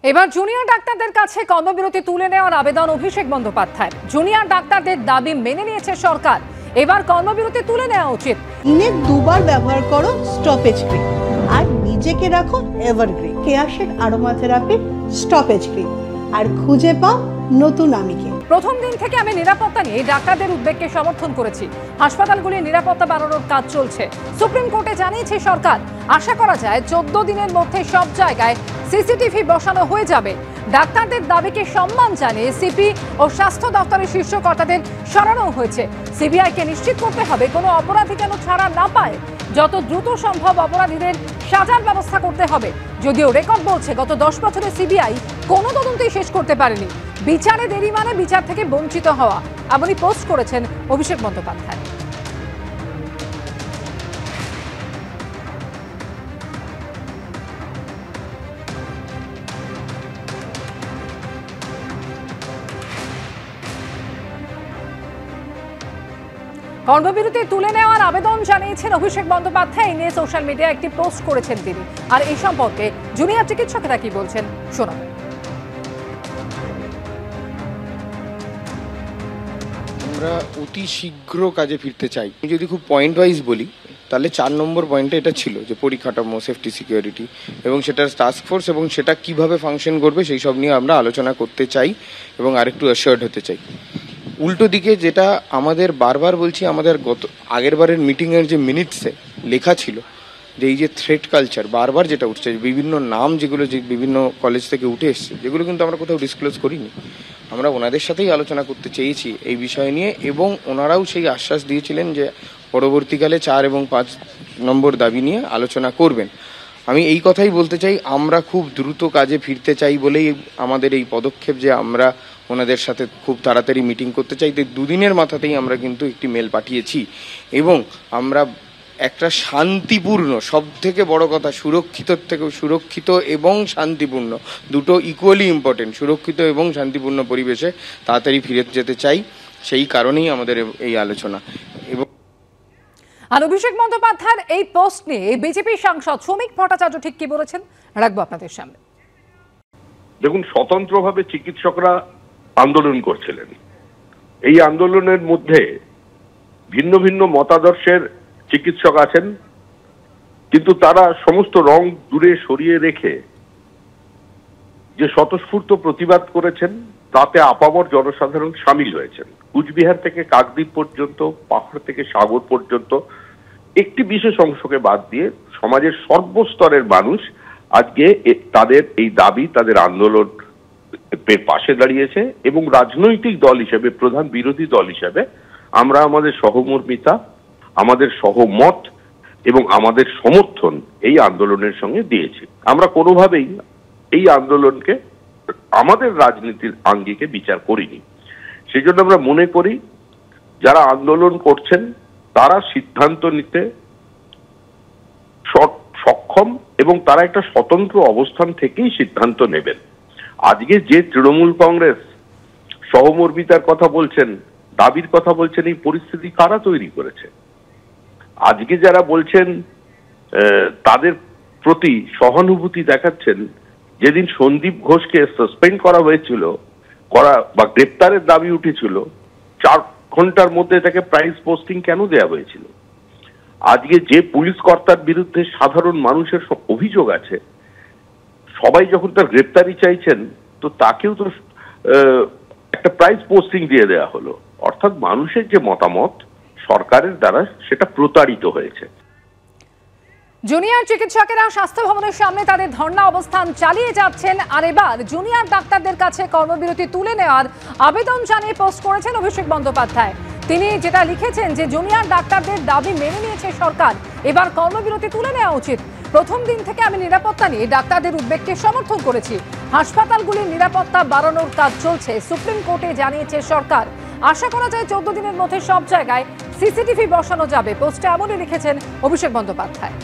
এবার জুনিয়র ডাক্তারদের কাছে কর্মবিরতি তুলে নেওয়ার আবেদন অভিষেক বন্দ্যোপাধ্যায়। জুনিয়র ডাক্তারদের দাবি মেনে নিয়েছে সরকার, এবার কর্মবিরতি তুলে নেওয়া উচিত। দিনে দুবার ব্যবহার করো স্টপেজ ক্রিম আর নিজেকে রাখো evergreen. Keya Seth aromatherapy stop age cream আর খুঁজে পাও নতুন আমিকে। প্রথম দিন থেকে আমি নিরাপত্তা নিয়ে ডাক্তারদের উদ্বেগকে সমর্থন করেছি। হাসপাতালগুলির নিরাপত্তা বাড়ানোর কাজ চলছে। সুপ্রিম কোর্টে জানিয়েছে সরকার, আশা করা যায় 14 দিনের মধ্যে সব জায়গায় সিসিটিভি বসানো হয়ে যাবে। ডাক্তারদের দাবিকে সম্মান জানিয়ে সিপি ও স্বাস্থ্য দপ্তরের শীর্ষ কর্তাদের সরানো হয়েছে। সিবিআইকে নিশ্চিত করতে হবে কোনো অপরাধী যেন ছাড়া না পায়। যত দ্রুত সম্ভব অপরাধীদের সাজার ব্যবস্থা করতে হবে। যদিও রেকর্ড বলছে গত 10 বছরে সিবিআই কোনো তদন্তই শেষ করতে পারেনি। বিচারে দেরি মানে বিচার থেকে বঞ্চিত হওয়া, এমনই পোস্ট করেছেন অভিষেক বন্দ্যোপাধ্যায়। কর্মবিরতি তুলে নেওয়ার আবেদন জানিয়েছেন অভিষেক বন্দ্যোপাধ্যায়। এই নিয়ে সোশ্যাল মিডিয়ায় একটি পোস্ট করেছেন তিনি। আর এই সম্পর্কে জুনিয়র চিকিৎসকেরা কি বলছেন শোনাবেন। আমরা অতি শীঘ্র কাজে ফিরতে চাই। আমি যদি খুব পয়েন্ট ওয়াইজ বলি তাহলে 4 নম্বর পয়েন্টে এটা ছিল যে পরিকাঠামো, সেফটি, সিকিউরিটি এবং সেটার টাস্ক ফোর্স এবং সেটা কিভাবে ফাংশন করবে সেই সব নিয়ে আমরা আলোচনা করতে চাই এবং আরেকটু অ্যাসিওর্ড হতে চাই। উল্টো দিকে যেটা আমাদের বারবার বলছি, আমাদের আগের বারের মিটিংয়ের যে মিনিটসে লেখা ছিল যে এই যে থ্রেট কালচার বারবার যেটা উঠছে, বিভিন্ন নাম যেগুলো যে বিভিন্ন কলেজ থেকে উঠে এসছে, যেগুলো কিন্তু আমরা কোথাও ডিসক্লোজ করিনি। আমরা ওনাদের সাথেই আলোচনা করতে চেয়েছি এই বিষয় নিয়ে এবং ওনারাও সেই আশ্বাস দিয়েছিলেন যে পরবর্তীকালে 4 এবং 5 নম্বর দাবি নিয়ে আলোচনা করবেন। আমি এই কথাই বলতে চাই, আমরা খুব দ্রুত কাজে ফিরতে চাই বলেই আমাদের এই পদক্ষেপ যে আমরা ওনাদের সাথে খুব তাড়াতাড়ি মিটিং করতে চাই। 2 দিনের মাথাতেই আমরা কিন্তু একটি মেল পাঠিয়েছি এবং আমরা একটা শান্তিপূর্ণ, সব থেকে বড় কথা সুরক্ষিত থেকে সুরক্ষিত এবং শান্তিপূর্ণ, দুটো ইকুয়ালি ইম্পর্টেন্ট, সুরক্ষিত এবং শান্তিপূর্ণ পরিবেশে তাড়াতাড়ি ফিরে যেতে চাই। সেই কারণেই আমাদের এই আলোচনা। এবং আর অভিষেক বন্দ্যোপাধ্যায়ের এই পোস্ট নিয়ে বিজেপি সাংসদ শ্রমিক ভট্টাচার্য ঠিক কি বলেছেন রাখবো আপনাদের সামনে। দেখুন, স্বতন্ত্রভাবে চিকিৎসকরা আন্দোলন করছিলেন। এই আন্দোলনের মধ্যে ভিন্ন ভিন্ন মতাদর্শের চিকিৎসক আছেন, কিন্তু তারা সমস্ত রং দূরে সরিয়ে রেখে যে স্বতঃস্ফূর্ত প্রতিবাদ করেছেন তাতে আপামর জনসাধারণ সামিল হয়েছেন। কুচবিহার থেকে কাকদ্বীপ পর্যন্ত, পাহাড় থেকে সাগর পর্যন্ত একটি বিশেষ অংশকে বাদ দিয়ে সমাজের সর্বস্তরের মানুষ আজকে তাদের এই দাবি, তাদের আন্দোলন পাশে দাঁড়িয়েছে এবং রাজনৈতিক দল হিসেবে, প্রধান বিরোধী দল হিসেবে আমরা আমাদের সহমর্মিতা, আমাদের সহমত এবং আমাদের সমর্থন এই আন্দোলনের সঙ্গে দিয়েছি। আমরা কোনোভাবেই এই আন্দোলনকে আমাদের রাজনীতির আঙ্গিকে বিচার করিনি। সেই জন্য আমরা মনে করি যারা আন্দোলন করছেন তারা সিদ্ধান্ত নিতে সক্ষম এবং তারা একটা স্বতন্ত্র অবস্থান থেকেই সিদ্ধান্ত নেবেন। আজকে যে তৃণমূল কংগ্রেস সহমর্মিতার কথা বলছেন, দাবির কথা বলছেন, এই পরিস্থিতি কারা তৈরি করেছে? আজকে যারা বলছেন তাদের প্রতি সহানুভূতি দেখাচ্ছেন, যেদিন সন্দীপ ঘোষকে সাসপেন্ড করা হয়েছিল, বা গ্রেপ্তারের দাবি উঠেছিল, 4 ঘন্টার মধ্যে তাকে প্রাইজ পোস্টিং কেন দেওয়া হয়েছিল? আজকে যে পুলিশ কর্তার বিরুদ্ধে সাধারণ মানুষের অভিযোগ আছে, সবাই যখন তার গ্রেপ্তারি চাইছেন তো তাকেও তো একটা প্রাইজ পোস্টিং দিয়ে দেওয়া হলো। অর্থাৎ মানুষের যে মতামত সরকারের দ্বারা সেটা প্রতারিত হয়েছে। জুনিয়র চিকিৎসকেরা স্বাস্থ্য ভবনের সামনে তাদের ধর্ণা অবস্থান চালিয়ে যাচ্ছেন। আর এবার জুনিয়র ডাক্তারদের কাছে কর্মবিরতি তুলে নেওয়ার আবেদন জানিয়ে পোস্ট করেছেন অভিষেক বন্দ্যোপাধ্যায়। তিনি যেটা লিখেছেন যে জুনিয়র ডাক্তারদের দাবি মেনে নিয়েছে সরকার, এবার কর্মবিরতি তুলে নেওয়া উচিত। প্রথম দিন থেকে আমি নিরাপত্তা নিয়ে ডাক্তারদের উদ্বেগকে সমর্থন করেছি। হাসপাতালগুলির নিরাপত্তা বাড়ানোর কাজ চলছে। সুপ্রিম কোর্টে জানিয়েছে সরকার, আশা করা যায় 14 দিনের মধ্যে সব জায়গায় সিসিটিভি বসানো যাবে। পোস্টে এমনই লিখেছেন অভিষেক বন্দ্যোপাধ্যায়।